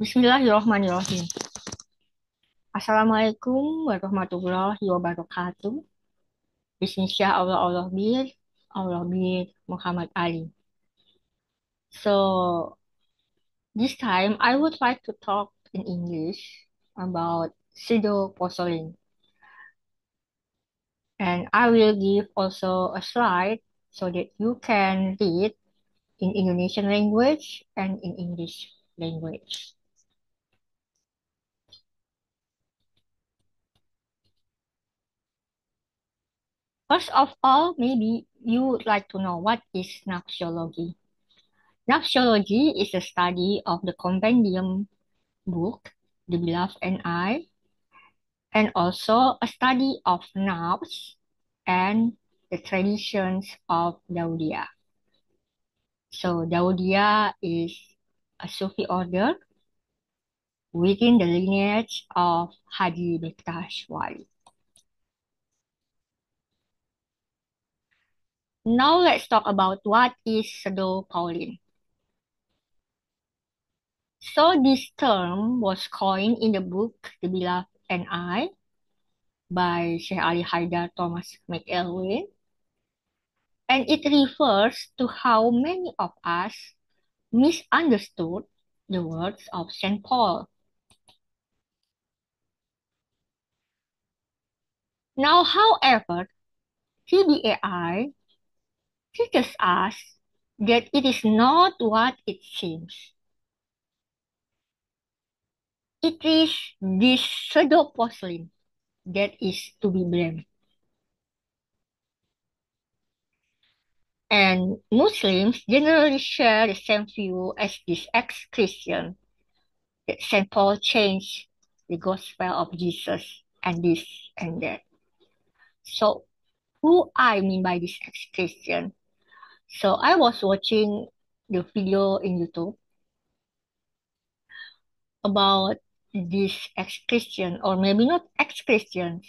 Bismillahirrahmanirrahim. Assalamualaikum warahmatullahi wabarakatuh. Bismillah Allah bir Muhammad Ali. So this time I would like to talk in English about pseudo-porcelain, and I will give also a slide so that you can read in Indonesian language and in English language. First of all, maybe you would like to know what is Naxiology. Naxiology is a study of the compendium book, The Beloved and I, and also a study of Nafs and the traditions of Daudia. So Daudia is a Sufi order within the lineage of Haji Bektash Wali. Now let's talk about what is Pseudo Pauline. So this term was coined in the book The Beloved and I by Sheikh Ali Haidar Thomas McElwain, and it refers to how many of us misunderstood the words of St. Paul. Now, however, TBAI teaches us that it is not what it seems. It is this pseudo porcelain that is to be blamed. And Muslims generally share the same view as this ex-Christian that St. Paul changed the gospel of Jesus and this and that. So, who I mean by this ex-Christian? So, I was watching the video in YouTube about this ex-Christian, or maybe not ex-Christians,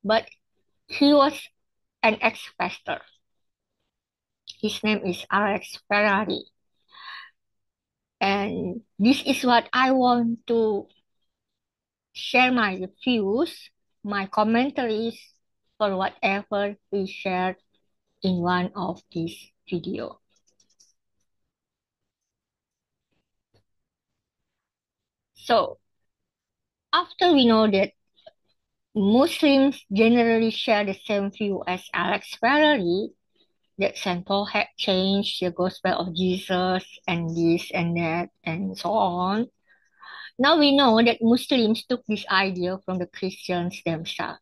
but he was an ex-pastor. His name is Alex Ferrari. And this is what I want to share my views, my commentaries for whatever he shared in one of these video. So after we know that Muslims generally share the same view as Alex Ferrari, that St. Paul had changed the gospel of Jesus and this and that and so on. Now we know that Muslims took this idea from the Christians themselves.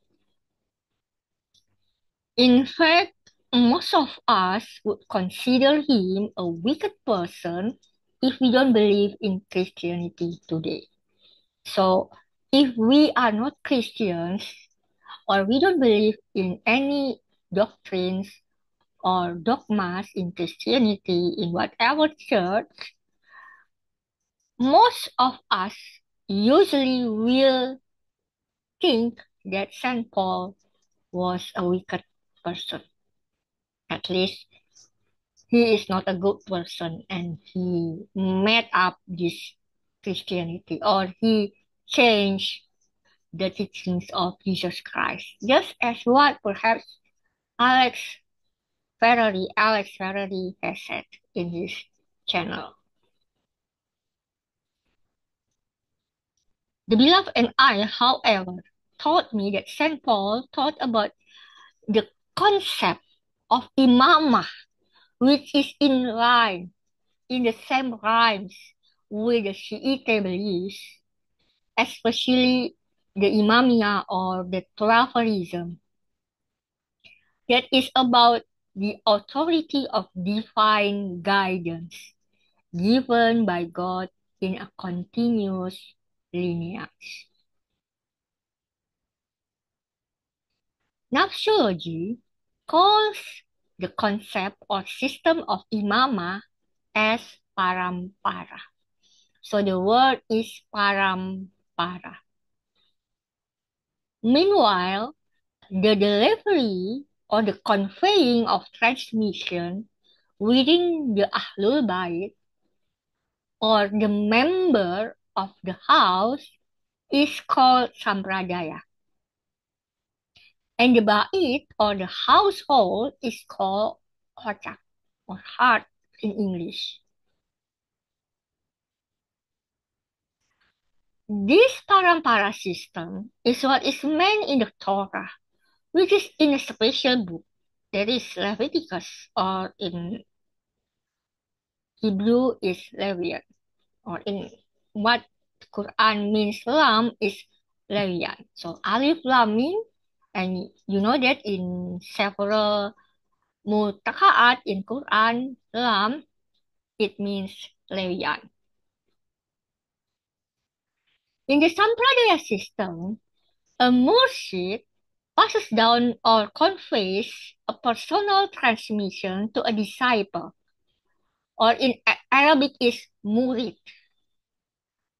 In fact, most of us would consider him a wicked person if we don't believe in Christianity today. So, if we are not Christians or we don't believe in any doctrines or dogmas in Christianity in whatever church, most of us usually will think that Saint Paul was a wicked person. At least he is not a good person and he made up this Christianity or he changed the teachings of Jesus Christ. Just as what perhaps Alex Alex Ferrari has said in his channel. The Beloved and I, however, taught me that St. Paul taught about the concept of imamah, which is in line, in the same rhymes with the Shiite beliefs, especially the Imamiyah or the Trafarism, that is about the authority of divine guidance given by God in a continuous lineage. Nafsiology calls the concept or system of imamah as parampara. So the word is parampara. Meanwhile, the delivery or the conveying of transmission within the Ahlul Bait or the member of the house is called sampradaya. And the bait or the household is called hotak or heart in English. This parampara system is what is meant in the Torah, which is in a special book, that is Leviticus, or in Hebrew is Leviat, or in what Quran means Lam is Leviat. So Alif Lam Mim, and you know that in several mutakaat in Quran, Lam, it means Leviat. In the Sampradaya system, a murshid passes down or conveys a personal transmission to a disciple, or in Arabic is murid.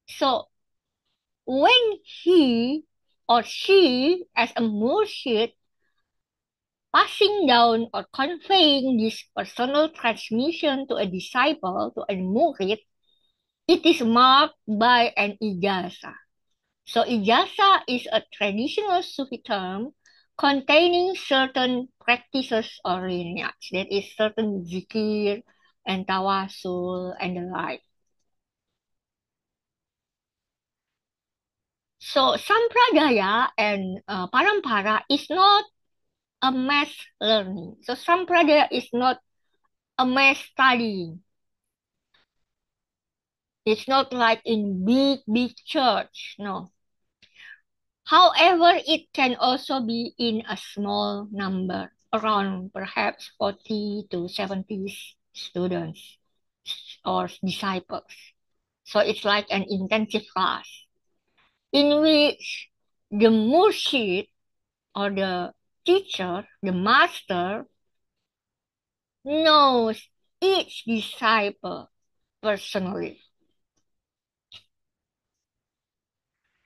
So when he or she, as a murshid, passing down or conveying this personal transmission to a disciple, to a murid, it is marked by an ijazah. So ijazah is a traditional Sufi term containing certain practices or lineage. That is certain zikir and tawasul and the like. So sampradaya and parampara is not a mass learning. So sampradaya is not a mass studying. It's not like in big church, no. However, it can also be in a small number, around perhaps 40 to 70 students or disciples. So it's like an intensive class in which the murshid or the teacher, the master, knows each disciple personally.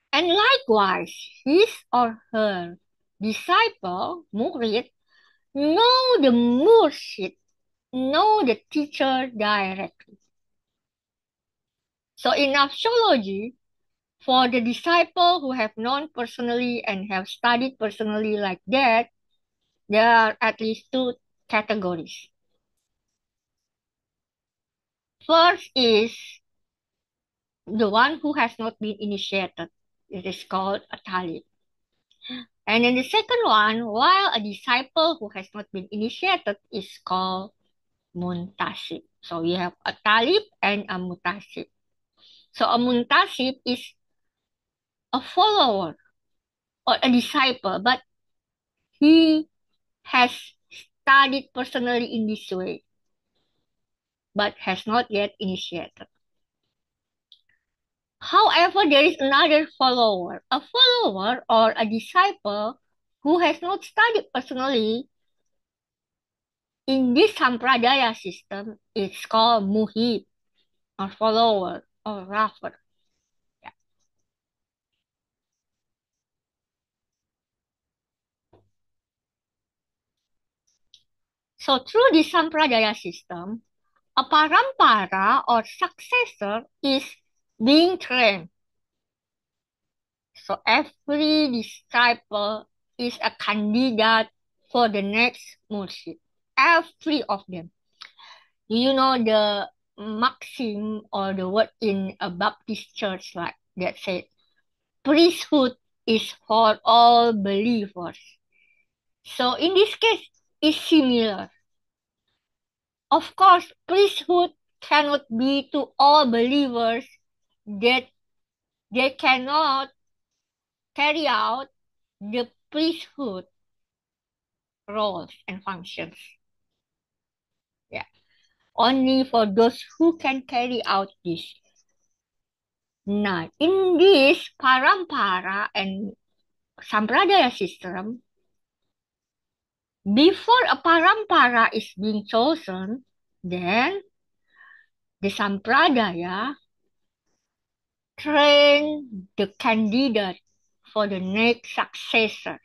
And likewise, his or her disciple, murid, know the murshid, know the teacher directly. So in nafsology, for the disciple who have known personally and have studied personally like that, there are at least two categories. First is the one who has not been initiated. It is called a talib. And then the second one, while a disciple who has not been initiated, is called muntasib. So we have a talib and a muntasib. So a muntasib is a follower or a disciple, but he has studied personally in this way, but has not yet initiated. However, there is another follower, a follower or a disciple who has not studied personally in this Sampradaya system. It's called muhib, or follower, or refer. Yeah. So through this Sampradaya system, a parampara or successor is being trained. So every disciple is a candidate for the next murshid. Every of them. You know the maxim or the word in a Baptist church like that said, priesthood is for all believers. So in this case, it's similar. Of course, priesthood cannot be to all believers that they cannot carry out the priesthood roles and functions. Yeah. Only for those who can carry out this. Now, in this parampara and sampradaya system, before a parampara is being chosen, then the sampradaya train the candidate for the next successor,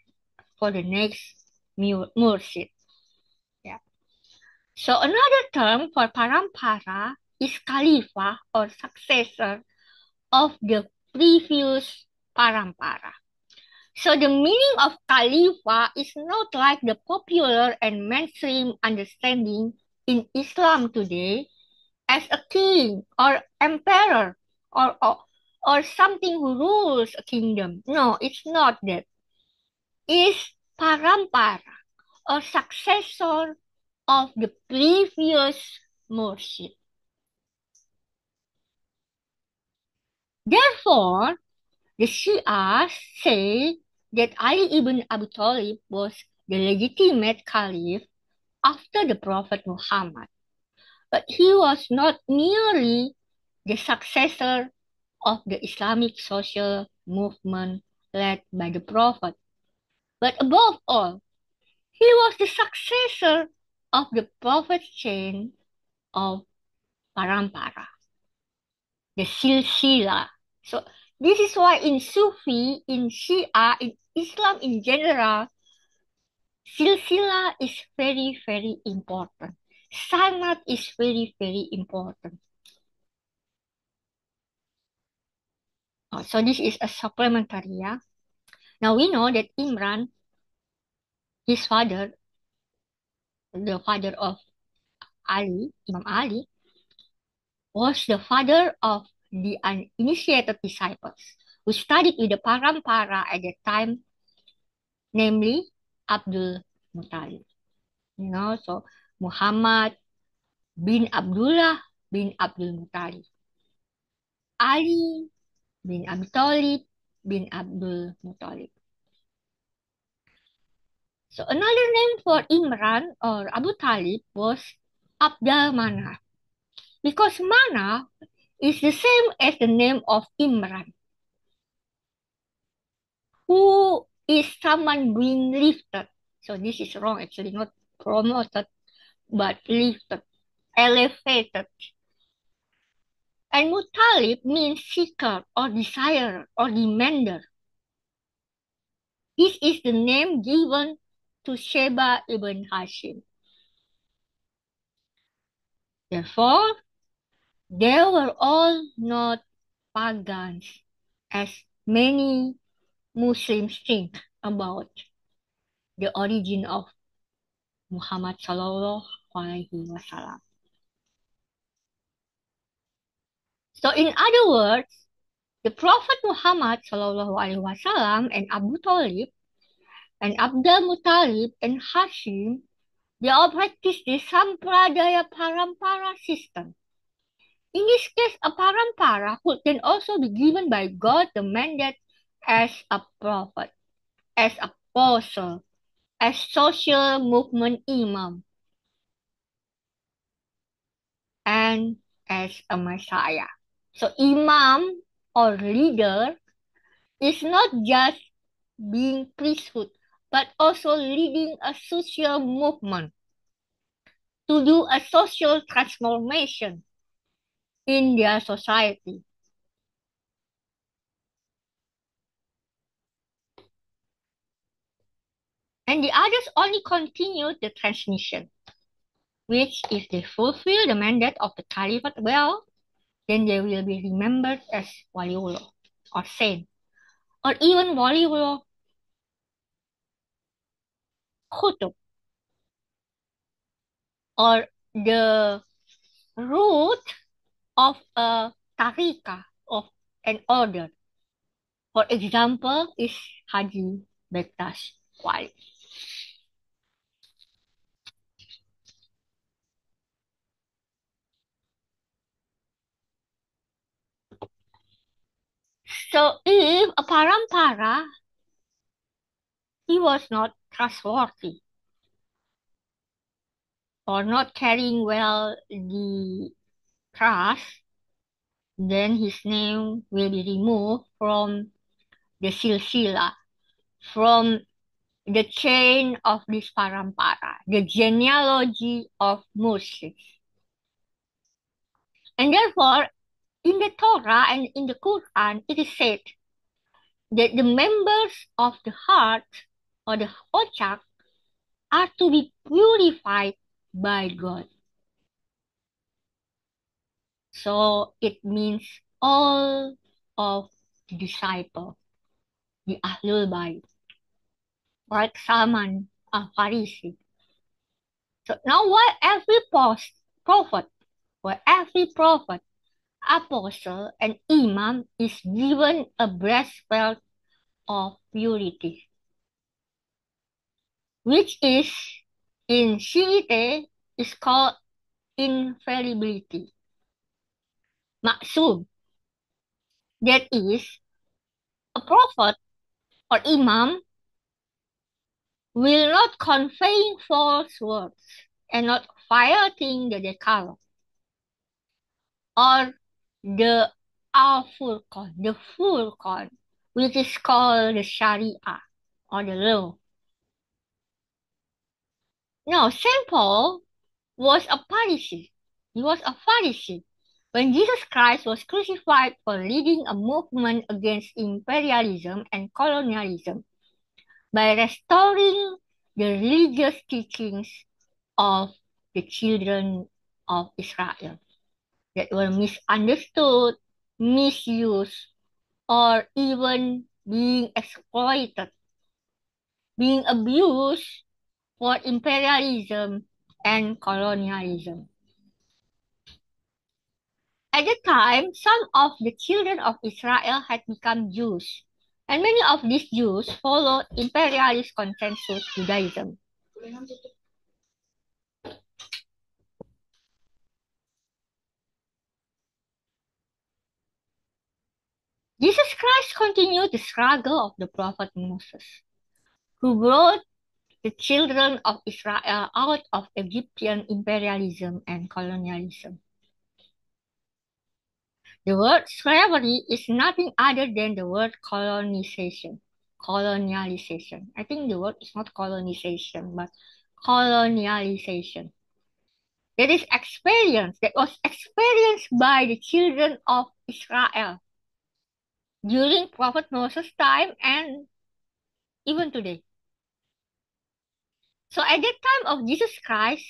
for the next murshid. Yeah. So another term for parampara is Khalifa or successor of the previous parampara. So the meaning of Khalifa is not like the popular and mainstream understanding in Islam today as a king or emperor or, or, or something who rules a kingdom. No, it's not that. It's parampara or successor of the previous murshid. Therefore, the Shias say that Ali ibn Abi Talib was the legitimate caliph after the Prophet Muhammad, but he was not merely the successor of the Islamic social movement led by the Prophet, but above all, he was the successor of the Prophet's chain of parampara, the silsila. So this is why in Sufi, in Shia, in Islam in general, silsila is very, very important. Sanat is very, very important. So this is a supplementary, yeah. Now we know that Imran, his father, the father of Ali, Imam Ali, was the father of the uninitiated disciples who studied with the parampara at that time, namely Abdul Muttalib. So Muhammad bin Abdullah bin Abdul Muttalib, Ali bin Abi Thalib bin Abdul Muttalib. So another name for Imran or Abu Talib was Abdul Manaf, because Manaf is the same as the name of Imran, who is someone being lifted. So this is wrong, actually, not promoted, but lifted, elevated. And Mutalib means seeker or desirer or demander. This is the name given to Sheba ibn Hashim. Therefore, they were all not pagans, as many Muslims think about the origin of Muhammad Sallallahu Alaihi Wasallam. So in other words, the Prophet Muhammad Sallallahu Alaihi Wasallam and Abu Talib and Abdul Muttalib and Hashim, they all practice the Sampradaya Parampara system. In this case, a parampara could then also be given by God the mandate as a prophet, as apostle, as social movement imam, and as a messiah. So imam or leader is not just being priesthood, but also leading a social movement to do a social transformation in their society. And the others only continue the transmission, which if they fulfill the mandate of the caliphate well, then they will be remembered as waliullah or saint, or even waliullah khutub, or the root of a tariqah, of an order. For example, is Haji Bektash Wali. So if a parampara, he was not trustworthy or not carrying well the trust, then his name will be removed from the silsila, from the chain of this parampara, the genealogy of Moses. And therefore, in the Torah and in the Quran, it is said that the members of the heart or the ochak are to be purified by God. So it means all of the disciple, the Ahlul Bayt, like Salman al-Farisi. So now why every prophet, why every prophet, apostle, and imam is given a breastplate of purity, which is in CET is called infallibility. Maksud, that is, a prophet or imam will not convey false words and not violating the Decalogue or the Al-Furqan, the Furqan, which is called the Sharia or the law. Now, Saint Paul was a Pharisee. He was a Pharisee when Jesus Christ was crucified for leading a movement against imperialism and colonialism by restoring the religious teachings of the children of Israel that were misunderstood, misused, or even being exploited, being abused for imperialism and colonialism. At the time, some of the children of Israel had become Jews, and many of these Jews followed imperialist consensus Judaism. Jesus Christ continued the struggle of the prophet Moses, who brought the children of Israel out of Egyptian imperialism and colonialism. The word slavery is nothing other than the word colonization. Colonialization. I think the word is not colonization, but colonialization. That was experienced by the children of Israel during Prophet Moses' time and even today. So at the time of Jesus Christ,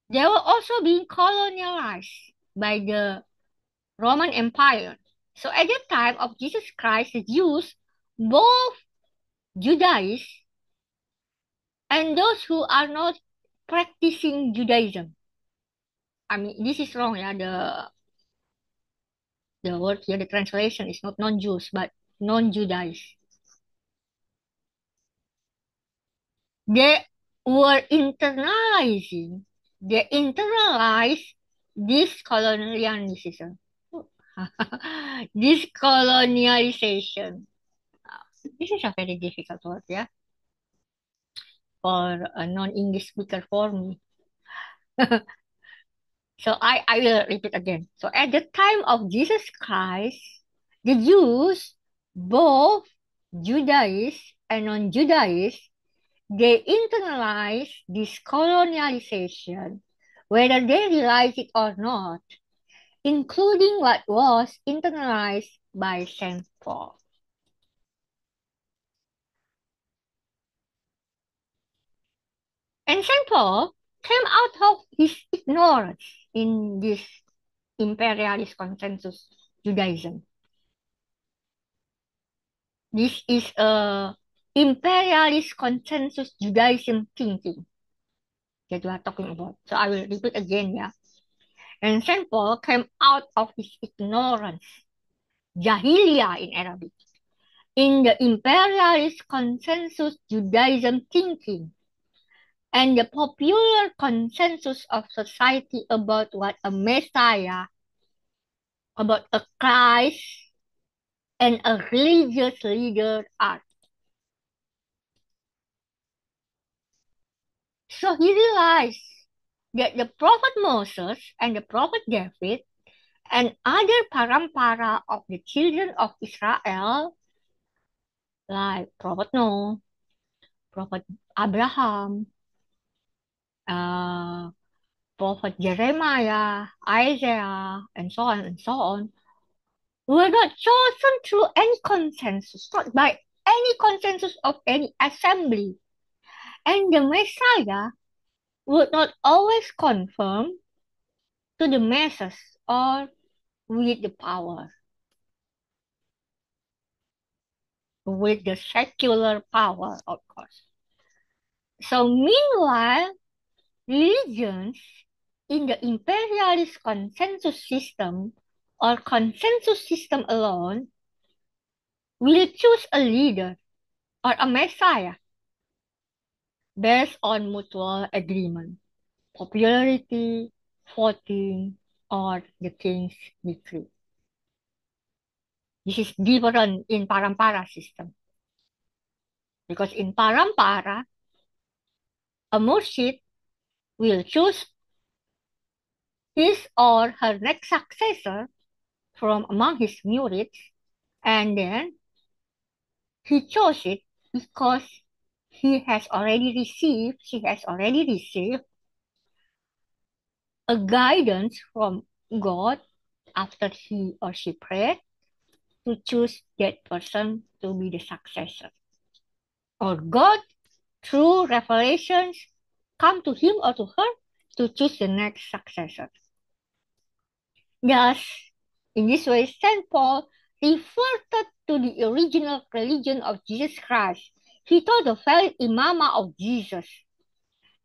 they were also being colonialized by the Roman Empire. So at the time of Jesus Christ, the Jews, both Judaists and those who are not practicing Judaism. I mean, this is wrong, yeah. The word here, the translation is not non-Jews, but non-Judaists. They were they internalized this colonialism. This colonialization. This is a very difficult word, yeah, for a non-English speaker for me. So I will repeat again. So at the time of Jesus Christ, the Jews, both Judaists and non-Judaists, they internalized this colonialization, whether they realize it or not, including what was internalized by Saint Paul. And Saint Paul came out of his ignorance in this imperialist consensus Judaism. This is a imperialist consensus Judaism thinking that we are talking about. So I will repeat again, yeah. And Saint Paul came out of his ignorance, Jahiliyyah in Arabic, in the imperialist consensus Judaism thinking and the popular consensus of society about what a Messiah, about a Christ, and a religious leader are. So he realized that the prophet Moses and the prophet David and other parampara of the children of Israel, like Prophet Noah, Prophet Abraham, uh, Prophet Jeremiah, Isaiah, and so on, were not chosen through any consensus, not by any consensus of any assembly. And the Messiah would not always conform to the masses or with the power, with the secular power, of course. So meanwhile, religions in the imperialist consensus system or consensus system alone will choose a leader or a messiah based on mutual agreement, popularity, voting, or the king's decree. This is different in Parampara system because in Parampara, a murshid will choose his or her next successor from among his murids, and then he chose it because she has already received a guidance from God after he or she prayed to choose that person to be the successor. Or God, through revelations, come to him or to her to choose the next successor. Thus, in this way, St. Paul reverted to the original religion of Jesus Christ. He taught the very imamah of Jesus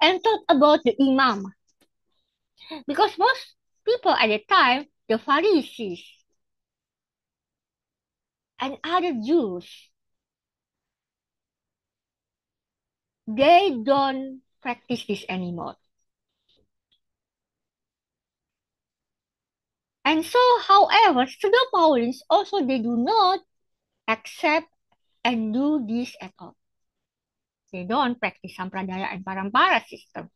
and taught about the imamah. Because most people at the time, the Pharisees and other Jews, they don't practice this anymore. And so, however, Pseudo-Paulins also they do not accept and do this at all. They don't practice Sampradaya and Parampara system.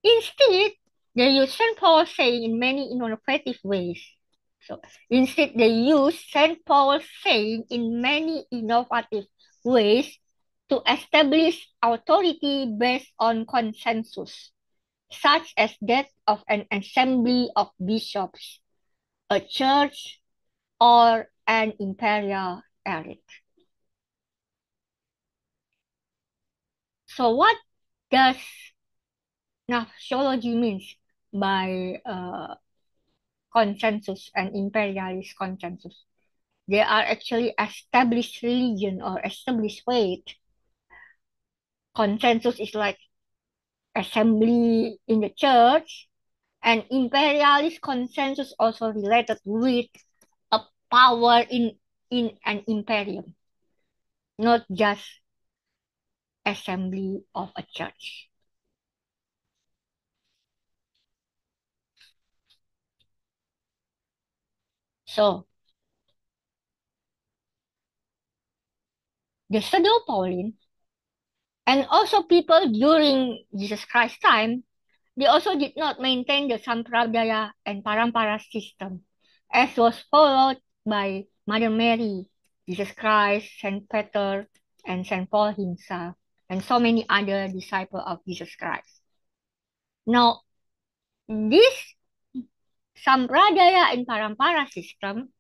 Instead, they use St. Paul's saying in many innovative ways. So instead, they use St. Paul's saying in many innovative ways to establish authority based on consensus, such as that of an assembly of bishops, a church, or an imperial elite. So what does Gnostiology means by consensus and imperialist consensus? They are actually established religion or established faith. Consensus is like assembly in the church, and imperialist consensus also related with a power in an imperium, not just assembly of a church. So the Pseudo-Pauline and also people during Jesus Christ's time, they also did not maintain the Sampradaya and Parampara system, as was followed by Mother Mary, Jesus Christ, Saint Peter, and Saint Paul himself, and so many other disciples of Jesus Christ. Now, this Sampradaya and Parampara system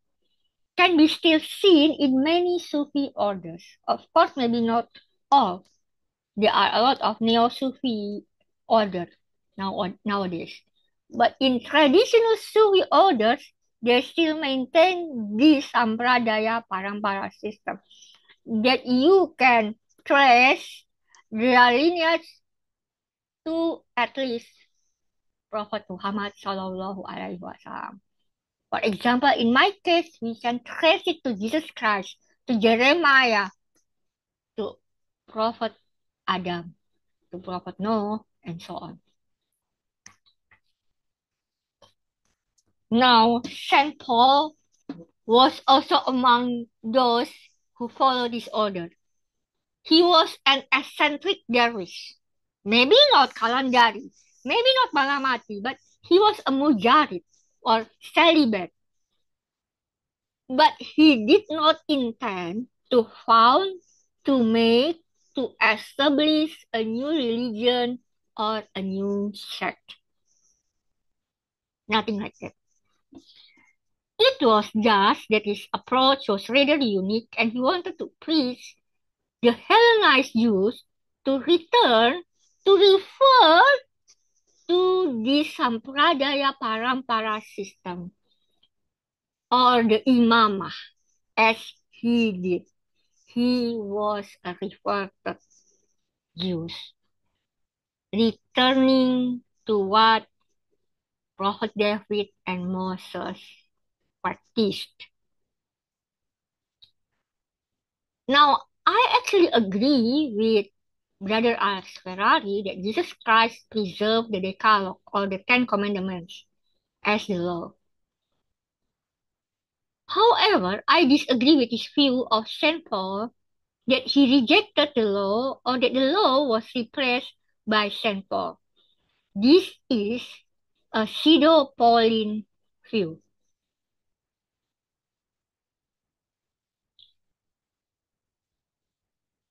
can be still seen in many Sufi orders. Of course, maybe not all. There are a lot of Neo-Sufi orders nowadays. But in traditional Sufi orders, they still maintain this Sampradaya Parampara system that you can trace their lineage to at least Prophet Muhammad Sallallahu Alaihi Wasallam. For example, in my case, we can trace it to Jesus Christ, to Jeremiah, to Prophet Adam, to Prophet Noah, and so on. Now, St. Paul was also among those who followed this order. He was an eccentric dervish. Maybe not Kalandari, maybe not Balamati, but he was a mujarid or celibate. But he did not intend to found, to make, to establish a new religion or a new sect. Nothing like that. It was just that his approach was rather unique and he wanted to preach the Hellenized Jews to return to refer to to this Sampradaya Parampara system or the Imamah as he did. He was a reverted Jew, returning to what Prophet David and Moses practiced. Now, I actually agree with Brother Alex Ferrari that Jesus Christ preserved the Decalogue or the Ten Commandments as the law. However, I disagree with his view of St. Paul that he rejected the law or that the law was replaced by St. Paul. This is a pseudo-Pauline view.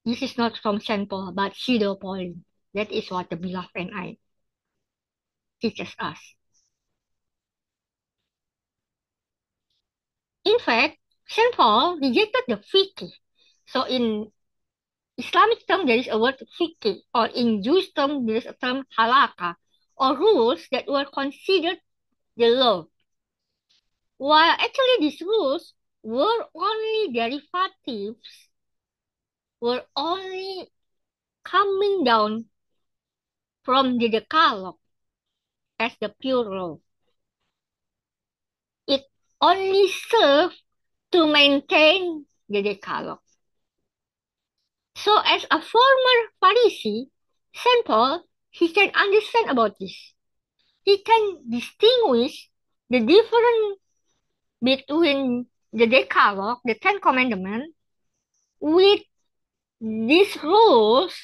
This is not from St. Paul, but pseudo-Pauline. That is what the beloved and I teaches us. In fact, St. Paul rejected the fiqh. So in Islamic term, there is a word fiqh, or in Jewish term, there is a term halakha, or rules that were considered the law. While actually these rules were only derivatives, were only coming down from the Decalogue as the pure law. It only served to maintain the Decalogue. So as a former Pharisee, St. Paul, he can understand about this. He can distinguish the difference between the Decalogue, the Ten Commandments, with these rules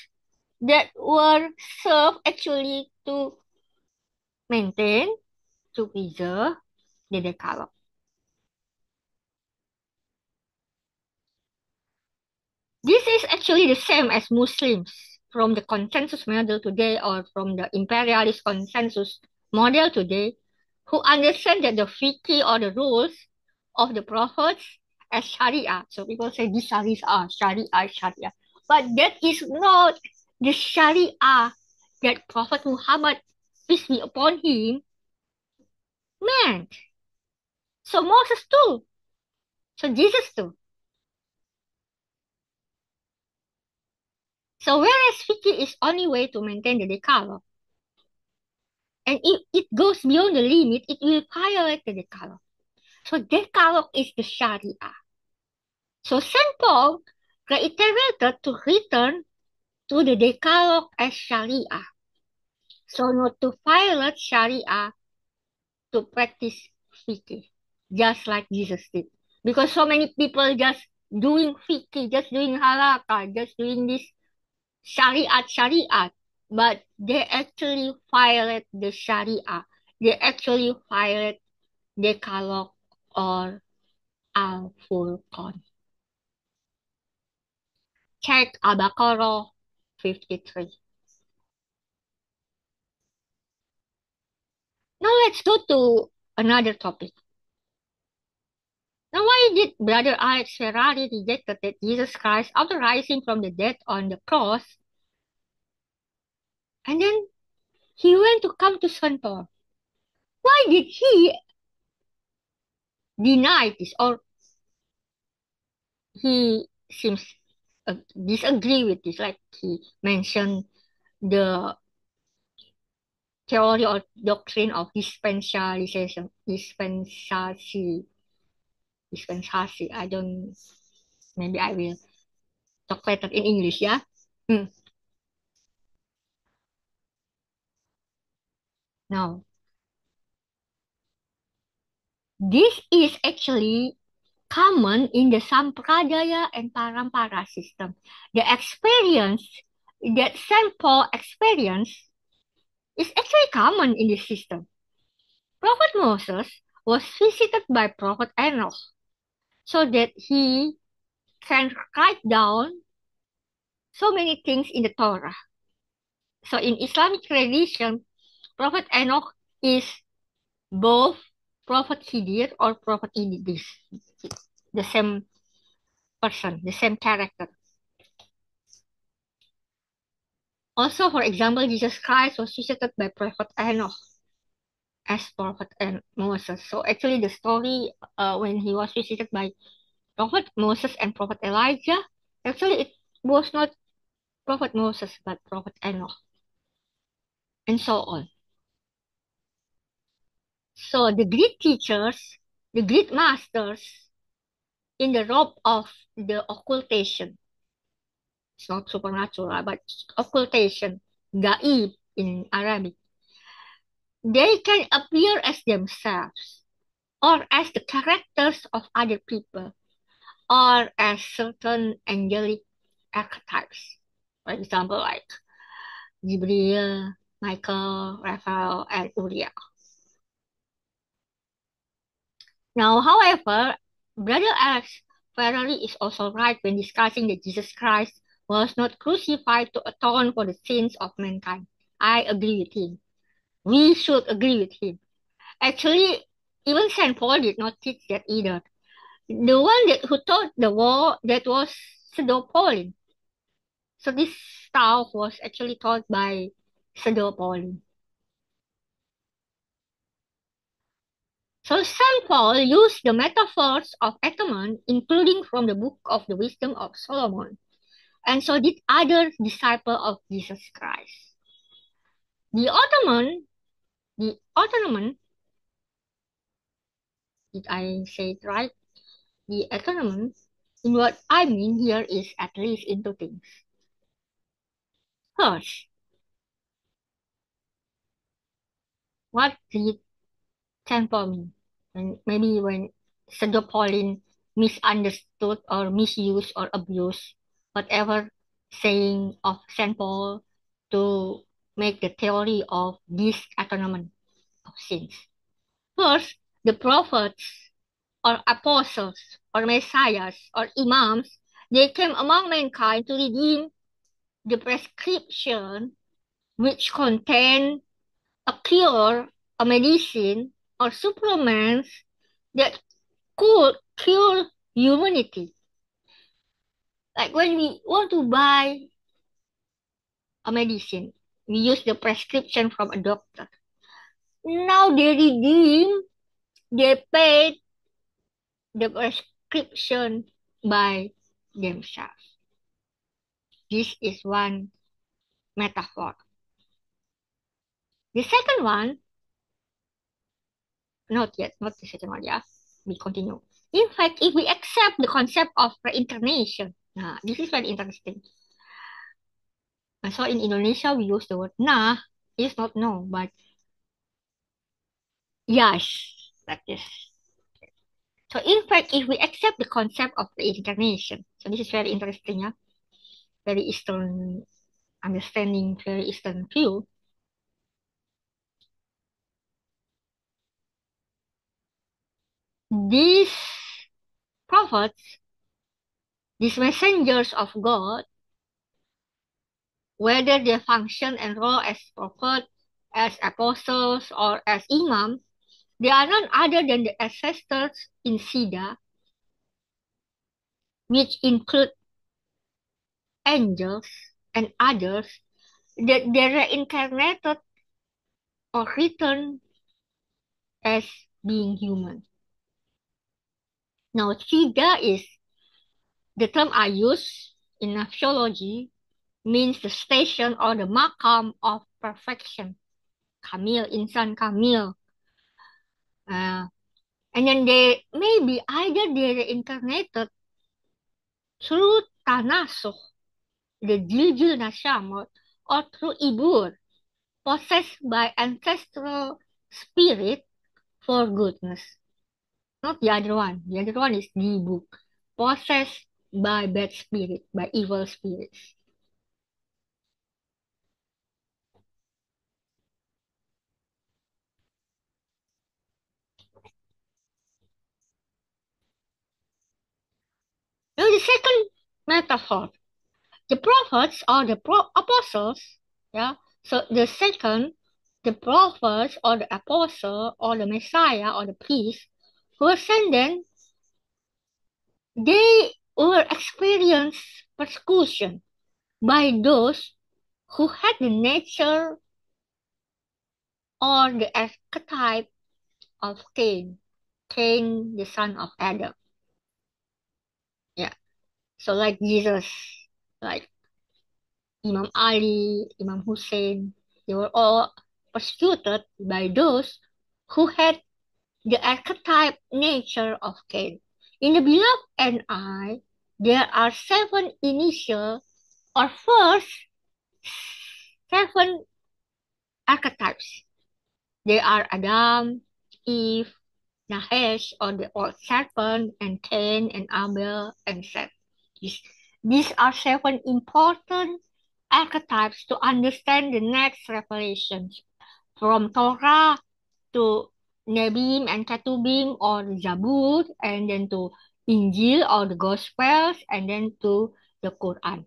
that were served actually to maintain, to preserve the Decalogue. This is actually the same as Muslims from the consensus model today or from the imperialist consensus model today, who understand that the fiqh or the rules of the prophets as Sharia. So people say these Sharia are Sharia. But that is not the Sharia that Prophet Muhammad, peace be upon him, meant. So Moses too. So Jesus too. So whereas fiqh is only way to maintain the Decalogue, and if it goes beyond the limit, it will violate the Decalogue. So Decalogue is the Sharia. So St. Paul reiterated to return to the Decalogue as Sharia. So not to violate Sharia to practice fiqh, just like Jesus did. Because so many people just doing fiqh, just doing halakha, just doing this Shariat, but they actually violate the Sharia. They actually violate Decalogue or Al-Furqan. Check Al-Baqarah 53. Now let's go to another topic. Now why did Brother Alex Ferrari rejected that Jesus Christ after rising from the dead on the cross, and then he went to come to St. Paul? Why did he deny this, or he seems disagree with this, like he mentioned the theory or doctrine of dispensation. I don't, maybe I will talk better in English, yeah? Hmm. Now, this is actually common in the Sampradaya and Parampara system. The experience that St. Paul experienced is actually common in this system. Prophet Moses was visited by Prophet Enoch so that he can write down so many things in the Torah. So in Islamic tradition, Prophet Enoch is both Prophet Khidir or Prophet Idris, the same person, the same character. Also, for example, Jesus Christ was visited by Prophet Enoch. as prophet and Moses. So actually, the story when he was visited by Prophet Moses and Prophet Elijah, actually it was not Prophet Moses but Prophet Enoch, and so on. So the Greek teachers, the Greek masters in the robe of the occultation, it's not supernatural, but occultation, gaib in Arabic, they can appear as themselves or as the characters of other people or as certain angelic archetypes. For example, like Gabriel, Michael, Raphael, and Uriel. Now, however, Brother Alex Ferrari is also right when discussing that Jesus Christ was not crucified to atone for the sins of mankind. I agree with him. We should agree with him. Actually, even Saint Paul did not teach that either. The one who taught the war that was Pseudo Pauline. So this stuff was actually taught by Pseudo Pauline. So Saint Paul used the metaphors of atonement, including from the book of the Wisdom of Solomon, and so did other disciples of Jesus Christ. The Ottoman, did I say it right? The atonement, in what I mean here is at least in two things. First, what did Saint Paul mean? And maybe when Pseudo Pauline misunderstood or misused or abused whatever saying of Saint Paul to make the theory of this atonement of sins. First, the prophets or apostles or messiahs or imams, they came among mankind to redeem the prescription which contain a cure, a medicine, or supplements that could cure humanity. Like when we want to buy a medicine, we use the prescription from a doctor. Now they paid the prescription by themselves. This is one metaphor. The second one, not yet, not the second one, yeah. We continue. In fact, if we accept the concept of reincarnation, this is very interesting. So in Indonesia, we use the word nah. It's not no, but yes, that is. So in fact, if we accept the concept of reincarnation, so this is very interesting, yeah. Very Eastern understanding, very Eastern view. These prophets, these messengers of God, whether they function and role as prophets, as apostles, or as imams, they are none other than the ancestors in Sida, which include angels and others, that they reincarnated or return as being human. Now, Sida is the term I use in astrology, means the station or the makam of perfection. Kamil, insan kamil. Uh, and then they maybe either they reincarnated through Tanasuh, the Jiljil Nashamot, or through Ibur, possessed by ancestral spirit for goodness. Not the other one. The other one is the book, possessed by bad spirit, by evil spirits. Now the second metaphor, the prophets or the apostles, yeah. So the second, the prophets or the apostle or the Messiah or the priest who were sent then, they will experience persecution by those who had the nature or the archetype of Cain. Cain, the son of Adam. Yeah. So like Jesus, like Imam Ali, Imam Hussein, they were all persecuted by those who had the archetype nature of Cain. In the Beloved and I, there are seven initial or first seven archetypes. They are Adam, Eve, Nahesh or the old serpent, and Cain and Abel and Seth. These, these are seven important archetypes to understand the next revelations from Torah to Nebiim and Ketubim or Zabur, and then to Injil or the Gospels, and then to the Quran.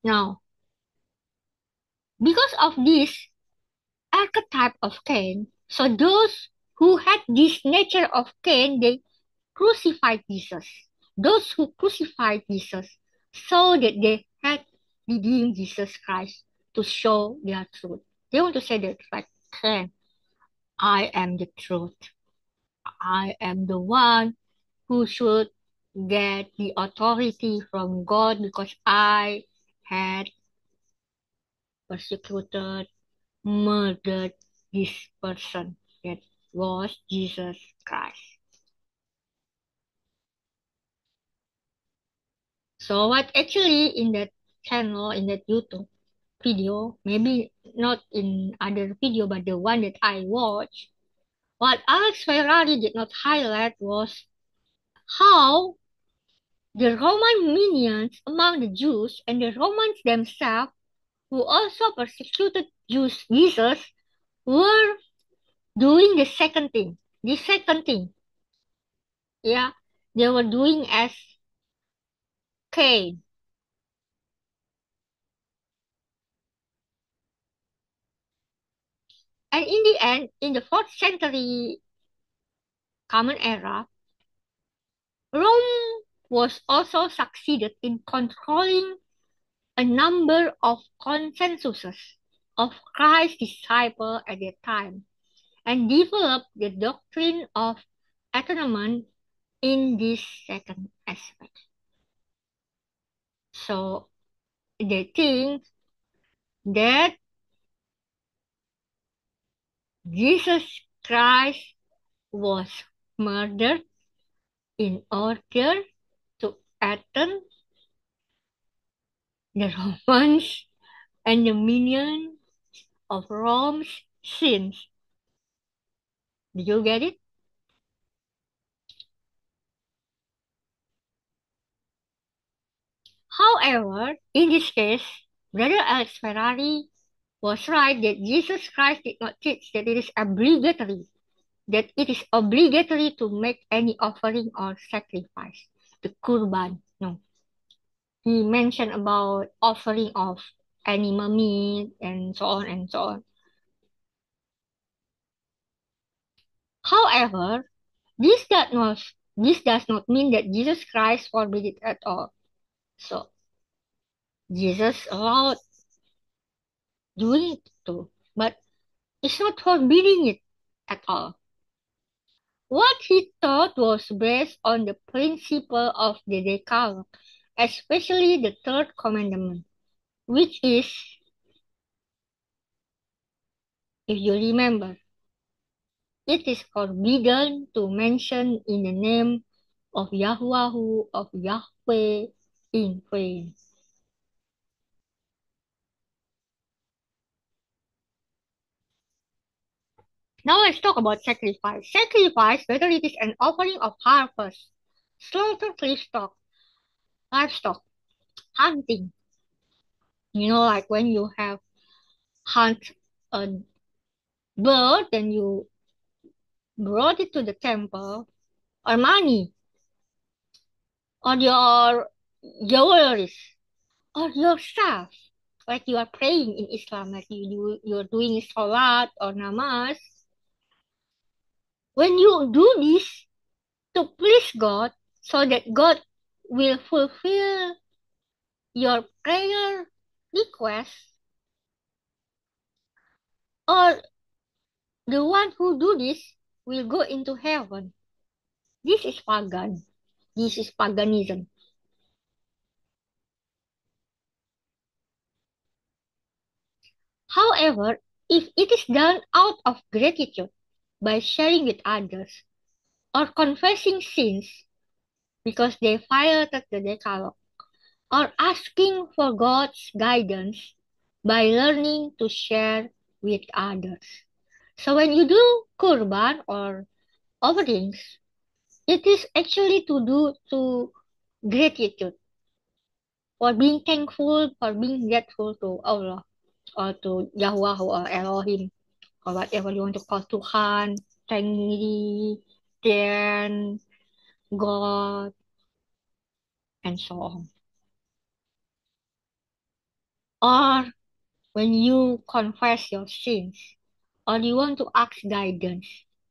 Now, because of this archetype of Cain, so those who had this nature of Cain, they crucified Jesus. Those who crucified Jesus saw that they had redeemed Jesus Christ to show their truth. They want to say that, like, Cain, I am the truth. I am the one who should get the authority from God because I had persecuted, murdered this person that was Jesus Christ. So what actually in that channel, in that YouTube video, maybe not in other video, but the one that I watched, what Alex Ferrari did not highlight was how the Roman minions among the Jews and the Romans themselves, who also persecuted Jews, Jesus, were doing the second thing. The second thing, yeah, they were doing as Cain. And in the end, in the 4th century Common Era, Rome was also succeeded in controlling a number of consensuses of Christ's disciples at that time and developed the doctrine of atonement in this second aspect. So they think that Jesus Christ was murdered in order to atone the Romans and the minions of Rome's sins. Did you get it? However, in this case, Brother Alex Ferrari was right that Jesus Christ did not teach that it is obligatory to make any offering or sacrifice, the kurban. No. He mentioned about offering of animal meat and so on and so on. However, this does not mean that Jesus Christ forbid it at all. So Jesus allowed doing it too, but it's not forbidding it at all. What he taught was based on the principle of the Decalogue, especially the third commandment, which is, if you remember, it is forbidden to mention in the name of Yahweh of Yahweh in vain. Now let's talk about sacrifice. Sacrifice, whether it is an offering of harvest, slaughter livestock, hunting. You know, like when you have hunt a bird, then you brought it to the temple, or money, or your jewelry, or yourself. Like you are praying in Islam, like you're doing salat or namaz. When you do this to please God, so that God will fulfill your prayer request, The one who do this will go into heaven. This is pagan. This is paganism. However, if it is done out of gratitude by sharing with others or confessing sins because they violated the Decalogue or asking for God's guidance by learning to share with others. So when you do kurban or offerings, it is actually to do to gratitude for being thankful, for being grateful to Allah or to Yahweh or Elohim or whatever you want to call Tuhan, Tengri, Tian, God, and so on. Or when you confess your sins or you want to ask guidance,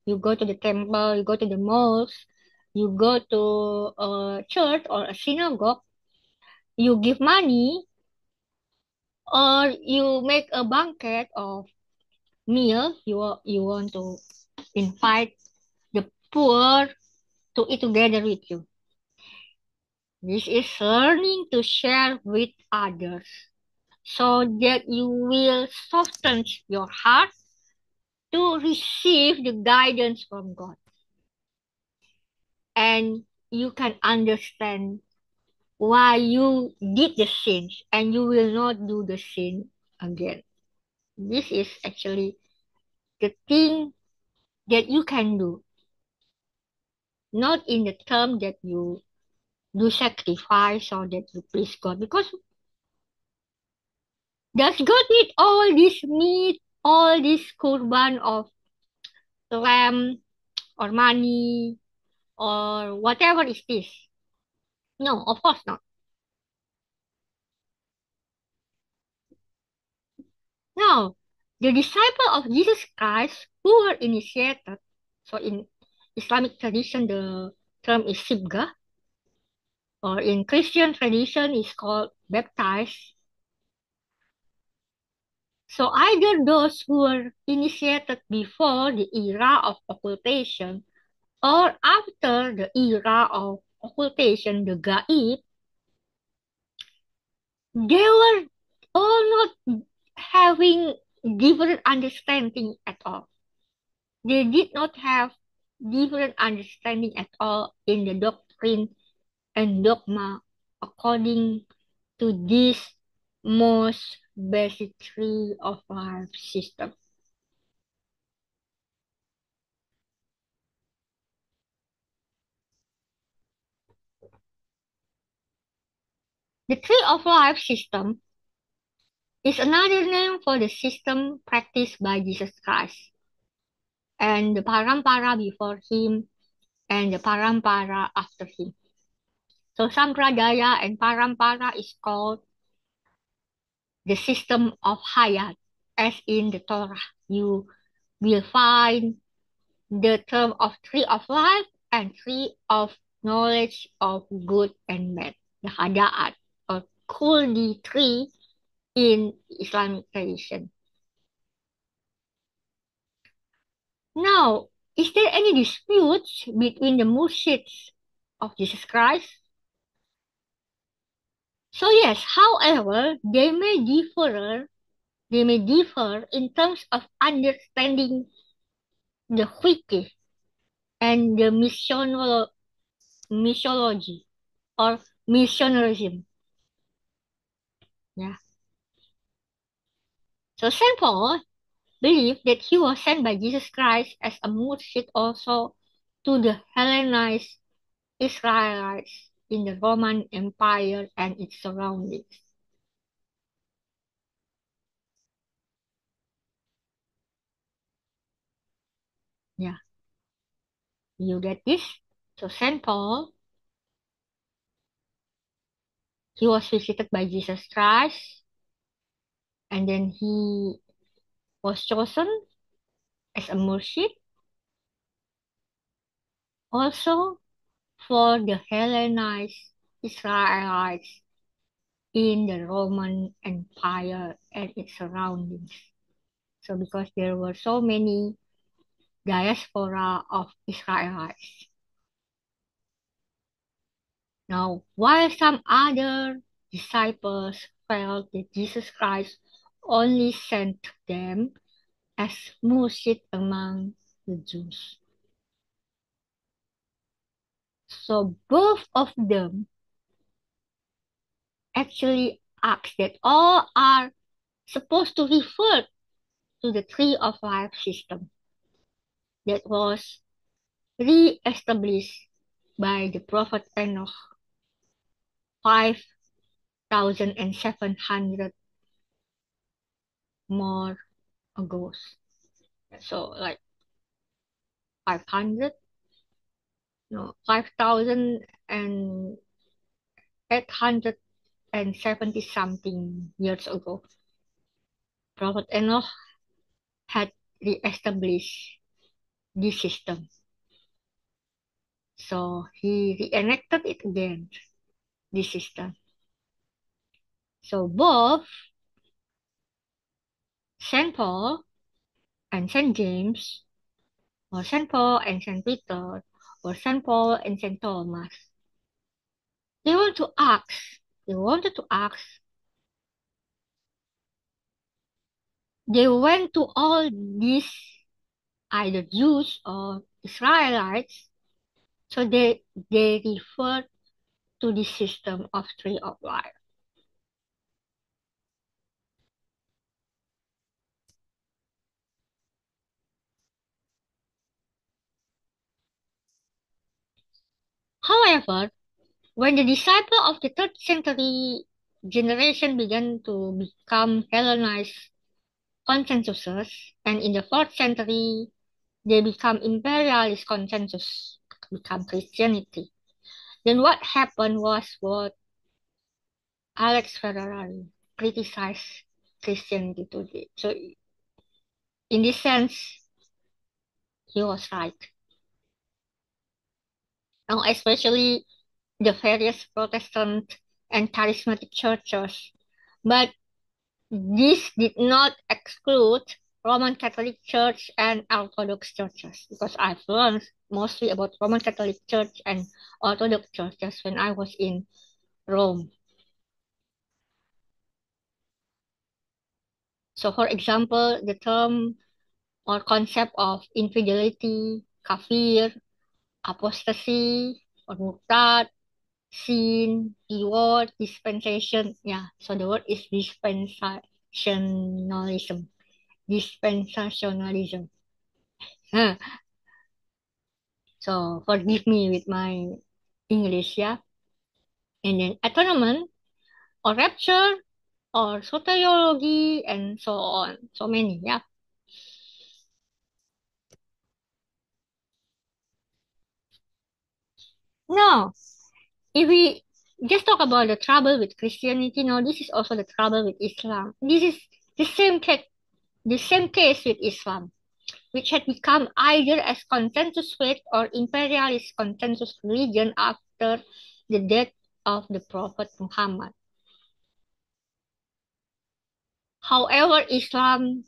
you go to the temple, you go to the mosque, you go to a church or a synagogue, you give money or you make a banquet of meal, you want to invite the poor to eat together with you. This is learning to share with others so that you will soften your heart to receive the guidance from God. And you can understand why you did the sins and you will not do the sin again. This is actually the thing that you can do, not in the term that you do sacrifice or that you please God. Because does God need all this meat, all this kurban of lamb or money or whatever is this? No, of course not. Now, the disciple of Jesus Christ who were initiated, so in Islamic tradition the term is sibgah, or in Christian tradition is called baptized. So either those who were initiated before the era of occultation or after the era of occultation, the Gaib, they were all not having different understanding at all. They did not have different understanding at all in the doctrine and dogma according to this most basic tree of life system. The tree of life system is another name for the system practiced by Jesus Christ and the parampara before him and the parampara after him. So Sampradaya and parampara is called the system of Hayat, as in the Torah. You will find the term of tree of life and tree of knowledge of good and bad, the Hada'at, or Kuldi tree in Islamic tradition. Now, is there any disputes between the Mursids of Jesus Christ? So yes, however, they may differ in terms of understanding the wiki and the missiology or missionarism. Yeah. So Saint Paul believed that he was sent by Jesus Christ as a mursid also to the Hellenized Israelites in the Roman Empire and its surroundings. Yeah, you get this? So Saint Paul, he was visited by Jesus Christ, and then he was chosen as a mursid also for the Hellenized Israelites in the Roman Empire and its surroundings. So because there were so many diaspora of Israelites. Now, while some other disciples felt that Jesus Christ only sent them as mursid among the Jews. So both of them actually asked that all are supposed to refer to the tree of life system that was re-established by the prophet Enoch 5,700 more ago. So like 500, no, 5,870 something years ago. Prophet Enoch had re-established this system. So he reenacted it again, this system. So both St. Paul and St. James, or St. Paul and St. Peter, or St. Paul and St. Thomas, they want to ask, they wanted to ask, they went to all these either Jews or Israelites, so they refer to the system of tree of life. However, when the disciple of the third century generation began to become Hellenized consensuses, and in the fourth century they become imperialist consensus, become Christianity. Then what happened was what Alex Ferrari criticized Christianity today. So in this sense, he was right. Now, especially the various Protestant and charismatic churches. But this did not exclude Roman Catholic Church and Orthodox churches because I've learned mostly about Roman Catholic Church and Orthodox churches when I was in Rome. So, for example, the term or concept of infidelity, kafir, apostasy, or murtad, sin, reward, dispensation. Yeah, so the word is dispensationalism. Dispensationalism. Huh. So forgive me with my English, yeah. And then atonement or rapture or soteriology and so on. So many, yeah. Now, if we just talk about the trouble with Christianity, now this is also the trouble with Islam. This is the same case with Islam, which had become either as consensus faith or imperialist consensus religion after the death of the Prophet Muhammad. However, Islam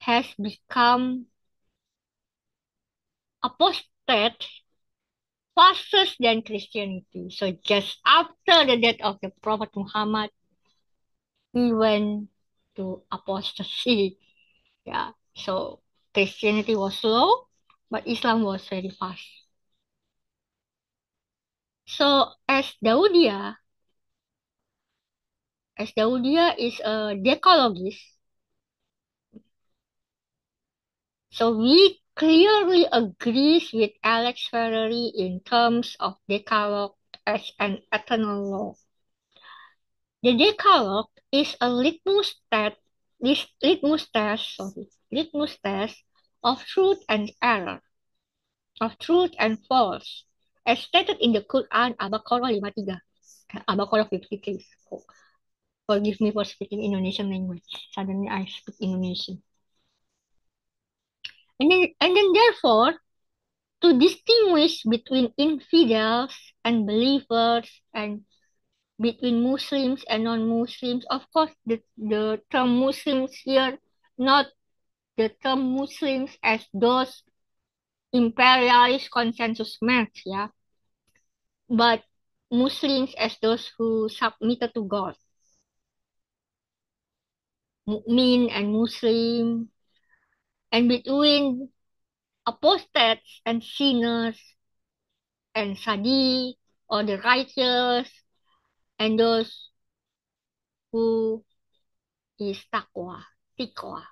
has become apostate faster than Christianity. So just after the death of the Prophet Muhammad, he went to apostasy. Yeah. So Christianity was slow, but Islam was very fast. So as Daudia is a decologist, so we clearly agrees with Alex Ferrari in terms of Decalogue as an eternal law. The Decalogue is a litmus test of truth and error, of truth and false, as stated in the Quran Al-Baqarah 53, Al-Baqarah 53. Oh, forgive me for speaking Indonesian language. Suddenly I speak Indonesian. And then therefore, to distinguish between infidels and believers and between Muslims and non-Muslims, of course, the term Muslims here not the term Muslims as those imperialist consensus men, yeah, but Muslims as those who submitted to God, Mu'min and Muslim, and between apostates and sinners and Sadi or the righteous and those who is tikwa.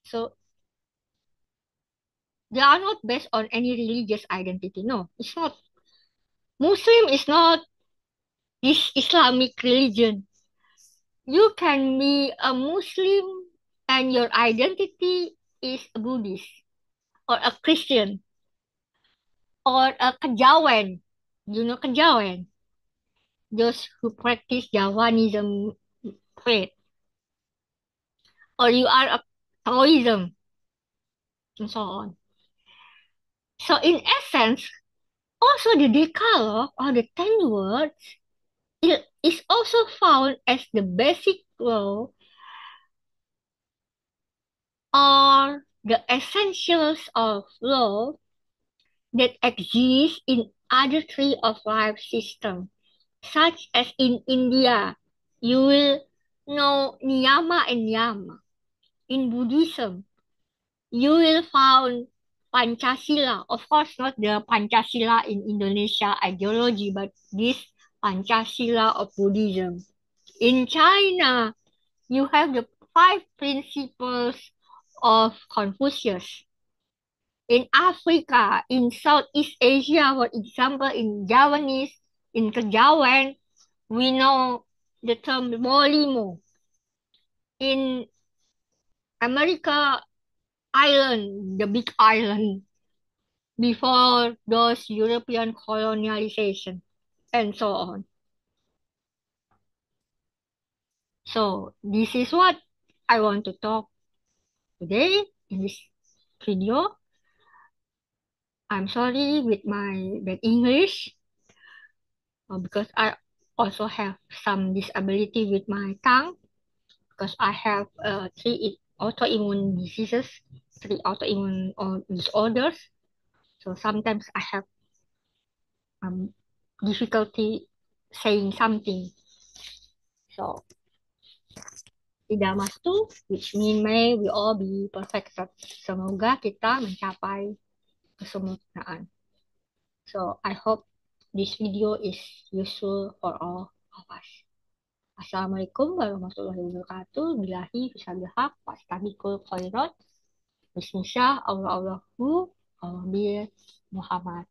So they are not based on any religious identity. No, it's not. Muslim is not this Islamic religion. You can be a Muslim and your identity is a Buddhist or a Christian or a Kejawen. You know Kejawen? Those who practice Javanism faith. Or you are a Taoism and so on. So in essence, also the Decalogue or the 10 words is also found as the basic law or the essentials of law that exist in other tree of life system, such as in India, you will know niyama and yama. In Buddhism, you will find Pancasila. Of course, not the Pancasila in Indonesia ideology, but this Pancasila of Buddhism. In China, you have the five principles of Confucius. In Africa, in Southeast Asia, for example, in Javanese, in Kejawen, we know the term Molimo. In America island, the big island, before those European colonialization, and so on. So this is what I want to talk today in this video. I'm sorry with my bad English because I also have some disability with my tongue because I have three autoimmune diseases, three autoimmune disorders. So sometimes I have um, difficulty saying something. So Idamastu, which mean may we all be perfected. Semoga kita mencapai kesempurnaan. So I hope this video is useful for all of us. Assalamualaikum warahmatullahi wabarakatuh. Bilahi fisabilillah wastabikul khairat. Bismillah Allah Allahu Muhammad.